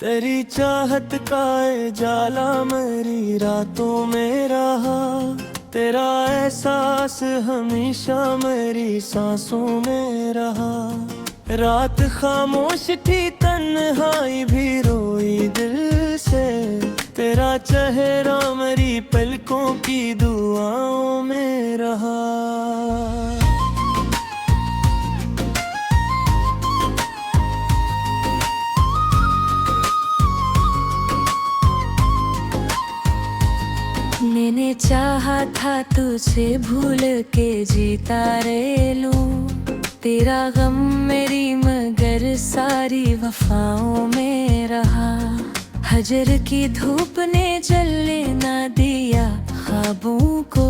तेरी चाहत का ये जाला मेरी रातों में रहा। तेरा एहसास हमेशा मेरी सांसों में रहा। रात खामोश थी, तन्हाई भी रोई दिल से। तेरा चेहरा मेरी पलकों की दुआओं में रहा। मैंने चाहा था तुझे भूल के जीता रे लूं। तेरा गम मेरी मगर सारी वफाओं में रहा। हजर की धूप ने जलने ना दिया ख्वाबों को।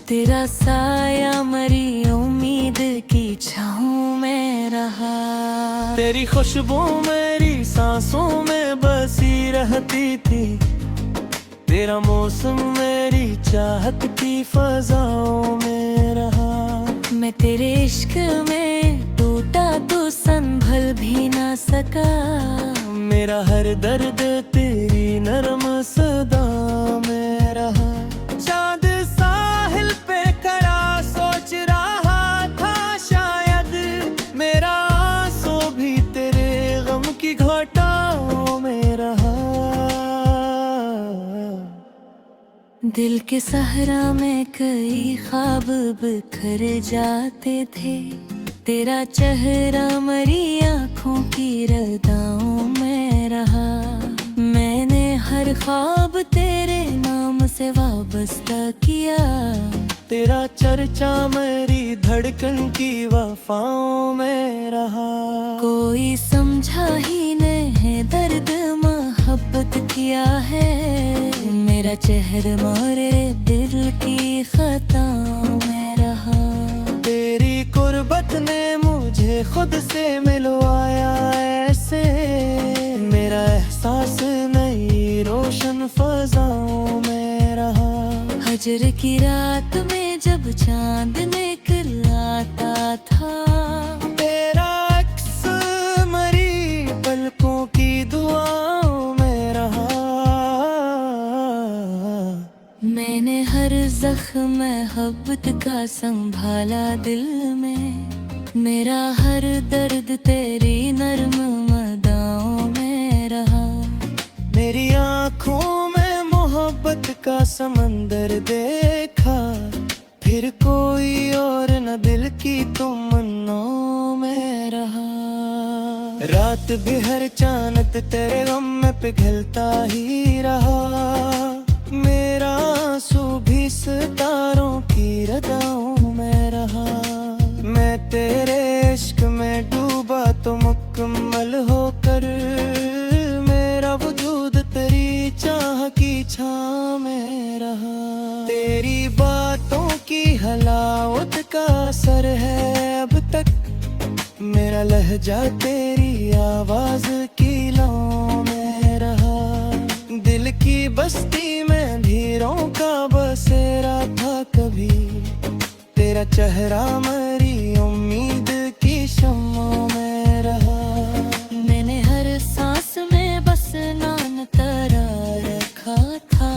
तेरा साया मरी उम्मीद की छाँव में रहा। तेरी खुशबू मेरी सांसों में बसी रहती थी। तेरा मौसम मेरी चाहत की फजाओं में रहा। मैं तेरे इश्क में टूटा तो संभल भी ना सका। मेरा हर दर्द तेरी नरम सदा में रहा। चांद साहिल पे खड़ा सोच रहा था शायद मेरा आंसू भी तेरे गम की घटाओं में रहा। दिल के सहरा में कई ख्वाब बिखर जाते थे। तेरा चेहरा मरी आँखों की रदाओं में रहा। मैंने हर ख्वाब तेरे नाम से वाबस्ता किया। तेरा चर्चा मेरी धड़कन की वफाओं में रहा। कोई समझा ही नहीं दर्द मोहब्बत किया है। मेरा चेहरा मेरे दिल की खताओं में रहा। तेरी कुर्बत ने मुझे खुद से मिलवाया ऐसे। मेरा एहसास नई रोशन फजाओं में रहा। हजर की रात में जब चांद निकल आता था। तेरा अक्स मरी पलकों की दुआओं में रहा। मैंने हर जख्म मोहब्बत का संभाला दिल में। मेरा हर दर्द तेरी नर्म मदाओं में रहा। मेरी आँखों में मोहब्बत का समंदर देखा। फिर कोई और न दिल की तमन्नाओं में रहा। रात भी हर चानत तेरे गम में पिघलता ही रहा। मेरा आंसू भी सितारों की रदाओं में रहा। मैं तेरे इश्क में डूबा तो मुकम्मल होकर। मेरा वजूद तेरी चाह की छाँव में रहा। तेरी बातों की हलावत का असर है अब तक। मेरा लहजा तेरी आवाज की लौ में रहा। दिल की बस्ती में भीड़ों का बसेरा था कभी। तेरा चेहरा मरी उम्मीद की शम्मों में रहा। मैंने हर सांस में बस नाम तेरा रखा था।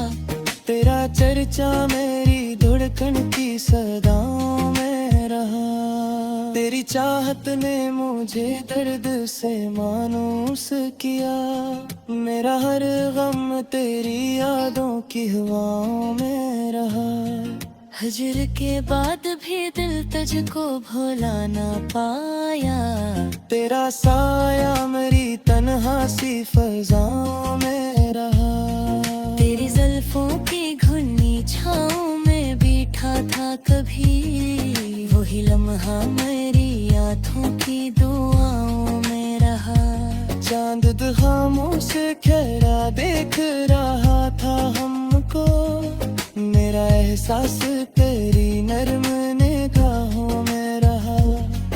तेरा चर्चा मेरी धड़कन की सदाओं में रहा। तेरी चाहत ने मुझे दर्द से मानूस किया। मेरा हर गम तेरी यादों की हवाओं में रहा। हजर के बाद भी दिल तुझको भुला ना पाया। तेरा साया मेरी तन्हा सी फजाओं में रहा। तेरी जुल्फों की घुनी छाँव में बैठा था कभी। वही लम्हा मेरी आँखों की दुआओं में रहा। चांद खामोश खड़ा देख रहा था हमको। मेरा एहसास तेरी नर्म निगाहों में रहा।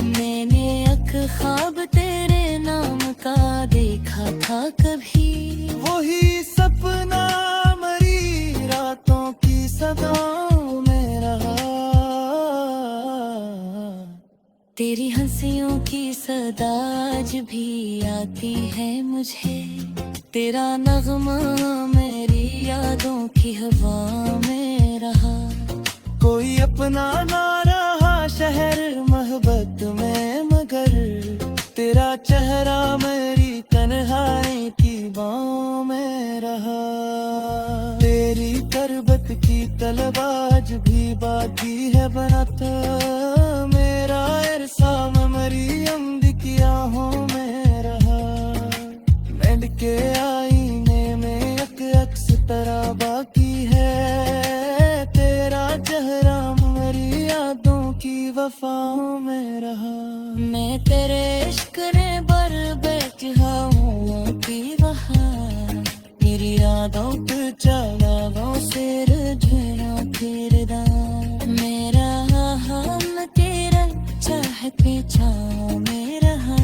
मैंने एक ख्वाब तेरे नाम का देखा था कभी। वही सपना मरी रातों की सदाओं में रहा। तेरी हंसियों की सदा आज भी आती है मुझे। तेरा नगमा मेरी यादों की हवा में रहा। कोई अपना ना रहा शहर मोहब्बत में, मगर तेरा चेहरा मेरी तन्हाई की बाहों में रहा। तेरी तरबत की तलब आज भी बाकी है बनाता, मेरा इरसा मरियम की आहों में रहा। मेंढ के आईने में एक अक्स तरह बाकी है, तेरा चेहरा मेरी यादों की वफाओं में रहा। मैं तेरे इश्क ने बर बैठा हूँ की वहाँ, मेरी यादों पे चला वो सिर झुरा फिरदा। मेरा हम तेरा चाहते छाँव में रहा,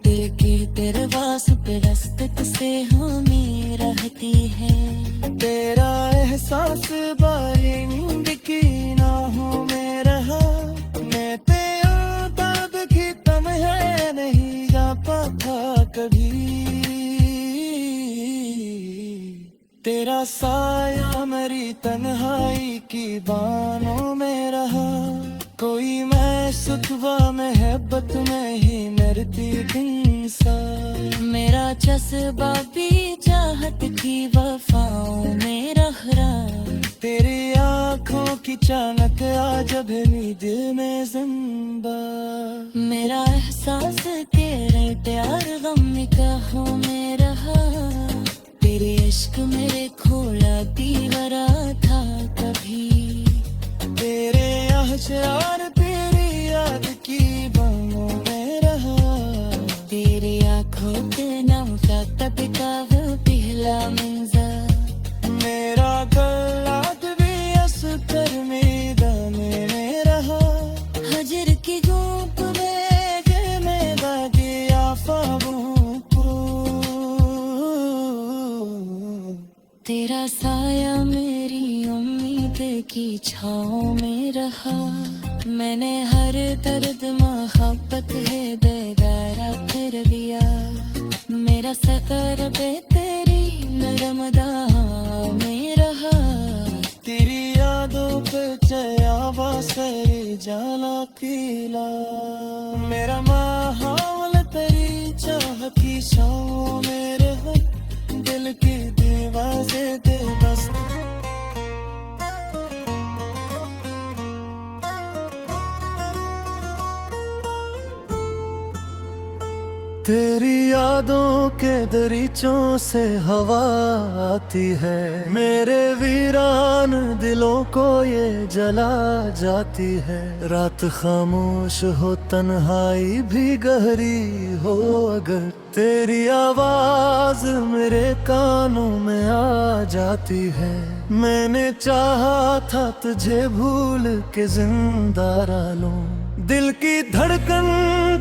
दिल की तेरे वास पे रस्ते से हमें रहती है। तेरा एहसास बारी नींद की नाहों में रहा, मैं तेरा दर्द की तमहे नहीं जा पाता कभी। तेरा साया मेरी तन्हाई की बानों में रहा, कोई मैं सुतवा महब्बत में ही मरती इंसान। मेरा जज्बा भी चाहत की वफाओं में रहा। तेरी आँखों की चमक आज भी दिल में जिंदा। मेरा एहसास तेरे प्यार गम निगाहों में रहा, तेरे इश्क मेरे खोला दीवारा था कभी। तेरे अहचार तेरी याद की बाहों में रहा, तेरी आँखों के नाम का तब का वो पहला मंजर। मेरा गलाद भी असकर मैदान में रहा, हजर की धूप में ये मैदा दिया ख्वाबों को। तेरा साया मेरी उम्मीद की छाँव में रहा। मैंने हर दर्द मोहब्बत है बेगारा कर दिया, मेरा सफर बे तेरी नरम दाव में रहा। तेरी यादों पे चयावा सरी जाला किला, मेरा माहौल तेरी चाह की छाँव में रहा, दिल की दीवाज़ें दे बस। तेरी यादों के दरीचों से हवा आती है, मेरे वीरान दिलों को ये जला जाती है। रात खामोश हो तन्हाई भी गहरी हो, अगर तेरी आवाज मेरे कानों में आ जाती है। मैंने चाहा था तुझे भूल के जिंदा रह लूं, दिल की धड़कन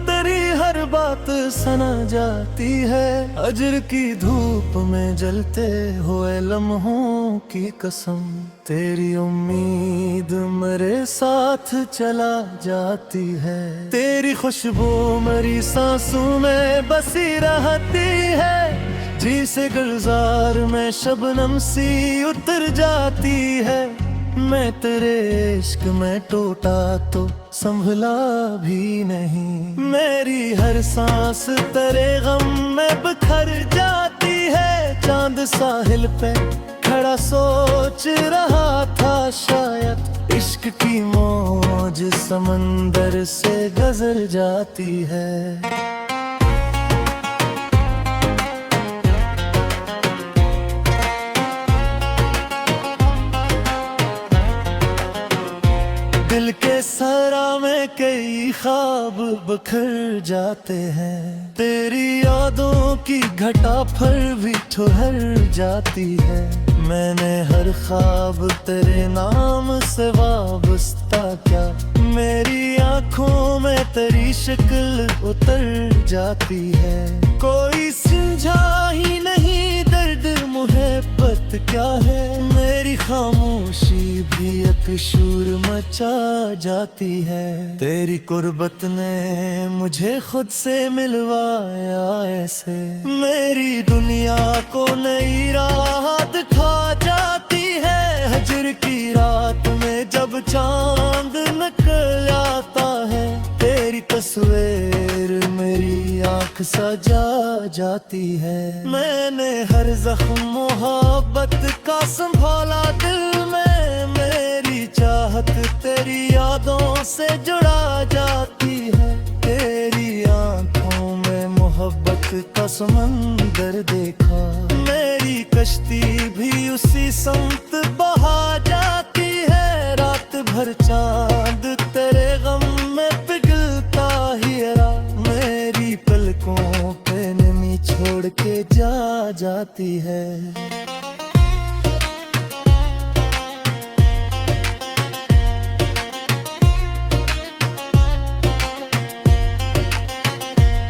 तेरी हर बात सना जाती है। अजर की धूप में जलते हुए लम्हों की कसम, तेरी उम्मीद मेरे साथ चला जाती है। तेरी खुशबू मेरी सांसों में बसी रहती है, जी से गुलजार में शबनम सी उतर जाती है। मैं तेरे इश्क में टूटा तो संभला भी नहीं, मेरी हर सांस तेरे गम में बिखर जाती है। चांद साहिल पे खड़ा सोच रहा था, शायद इश्क की मौज समंदर से गुजर जाती है। दिल के सरा में कई ख्वाब बिखर जाते हैं, तेरी यादों की घटा पर भी ठहर जाती है। मैंने हर ख्वाब तेरे नाम से वाबस्ता क्या, मेरी आँखों में तेरी शक्ल उतर जाती है। कोई समझा ही नहीं दर्द मुहब्बत क्या है, मेरी खामोश खामोशी भी एक शूर मचा जाती है। तेरी कुर्बत ने मुझे खुद से मिलवाया ऐसे, मेरी दुनिया को नई राह दिखा जाती है। हजर की रात में जब चांद निकल आता है, तेरी तस्वीर मेरी आंख सजा जाती है। मैंने हर जख्म मोहब्बत का संभाला दिल में, मेरी चाहत तेरी यादों से जुड़ा जाती है। तेरी आंखों में मोहब्बत का समंदर देखा, मेरी कश्ती भी उसी समत बहा जाती है। रात भर चांद तेरे गम में पिघलता ही रहा, मेरी पलकों पे नमी छोड़ के जाती है।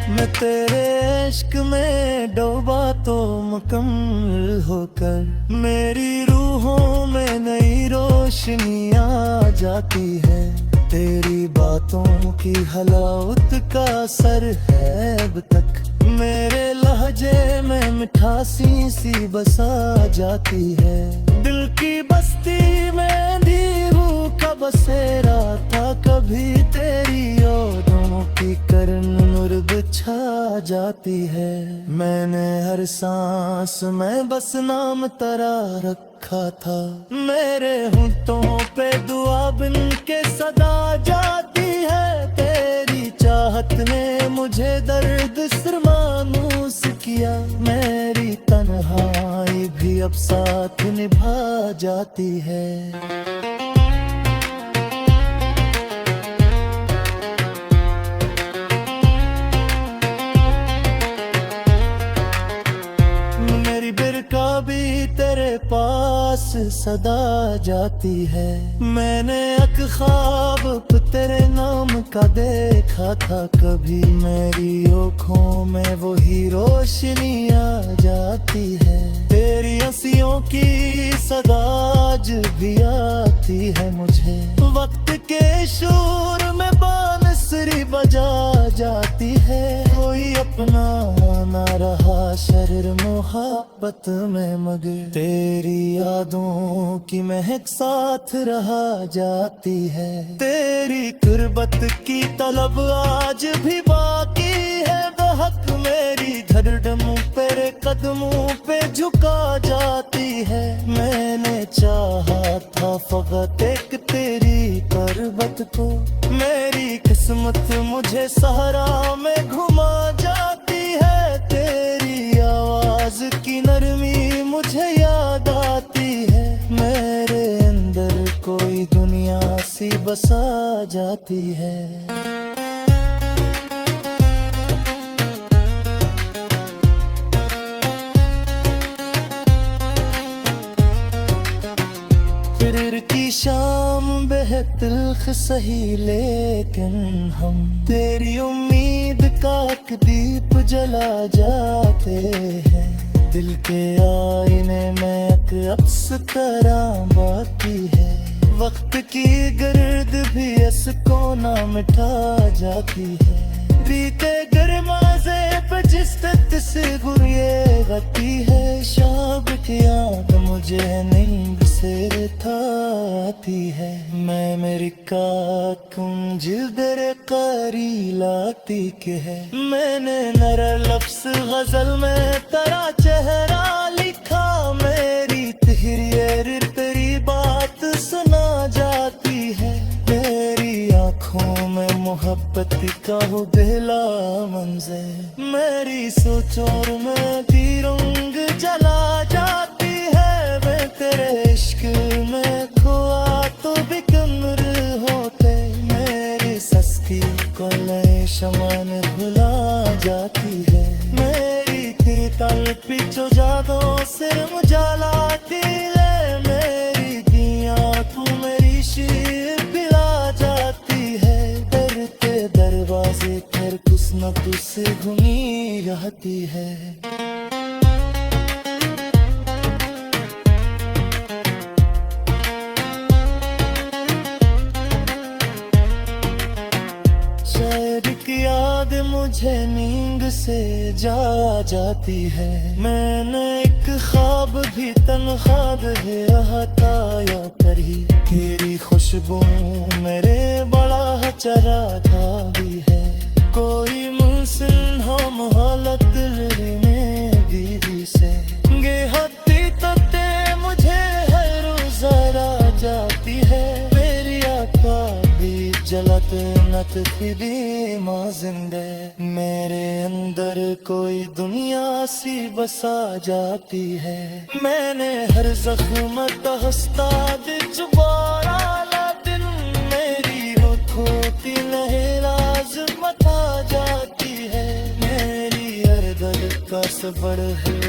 मैं तेरे इश्क में डूबा तो मुकम्मल होकर, मेरी रूहों में नई रोशनी आ जाती है। तेरी बातों की हलावत का असर है अब तक, मेरे लहजे में मिठासी सी बसा जाती है। दिल की बस्ती में धीरू का बसेरा था, कभी तेरी यादों की करन नूर बिछा जाती है। मैंने हर सांस में बस नाम तेरा रखा था, मेरे होंठों पे दुआ बिन के सदा जाती है। तेरी चाहत ने मुझे दर्द सिर मानूस किया, मेरी तन्हाई भी अब साथ निभा जाती है। भी तेरे पास सदा जाती है। मैंने एक ख्वाब तेरे नाम का देखा था, कभी मेरी आँखों में वही रोशनी आ जाती है। तेरी हंसियों की सदा आज भी आती है मुझे, वक्त के शोर में बांसुरी बजा जाती है। कोई अपना ना रहा शरीर मोहब्बत में, मगर तेरी यादों की महक साथ रहा जाती है। तेरी कुर्बत की तलब आज भी बाकी है, बहक मेरी धड़कन तेरे कदमों पे झुका जाती है। मैंने चाहा था फकत एक तेरी पर्वत को, मेरी किस्मत मुझे सहरा में घुमा जाती है। तेरी आवाज की नरमी मुझे याद आती है, मेरे अंदर कोई दुनिया सी बसा जाती है। फिर की शाम बेहद तिल्ख सही, लेकिन हम तेरी उम्मीद का एक दीप जला जाते हैं। दिल के आईने में एक अक्स तरह बाकी है, वक्त की गर्द भी इसको ना मिटा जाती है। बीते गरमाजे पे जिस तक से गुरिये गती है, शाब की याद मुझे नींद से थाती है। मैं मेरी का कुंज दर कारी लाती के है, मैंने नर लफ्स गजल में तेरा चेहरा लिखा। मेरी तहरीर तेरी बात सुना जाती है, मेरी आँखों में मोहब्बत का वो दिला मंजर। मेरी सोचों में भी रंग जला जाती है, मैं तेरे इश्क में खोआ तो भी कमर होते। मेरी सस्ती को नए शमान भुला जाती है, मेरी तेरी तलपी जो जादों सिर मुझालाती है। मेरी दिया तू मेरी शीर पिला जाती है, डरते दरवाजे पर कुछ न कुछ घूमी रहती है। मुझे नींद से जा जाती है। मैंने एक ख्वाब भी तन्ख्वाह है हताया करी, तेरी खुशबू मेरे बड़ा चरा था भी है। कोई मुनसिन हो मोहलत में दीदी से, गे हत्ती तते मुझे हर जरा जाती है। मेरी आका भी जलत नत फिदी माँ जिंदे, मेरे अंदर कोई दुनिया सी बसा जाती है। मैंने हर जख्म हंसता जुबारा दिन, मेरी हो खोती लहराज मता जाती है। मेरी हर दर्द का सबर है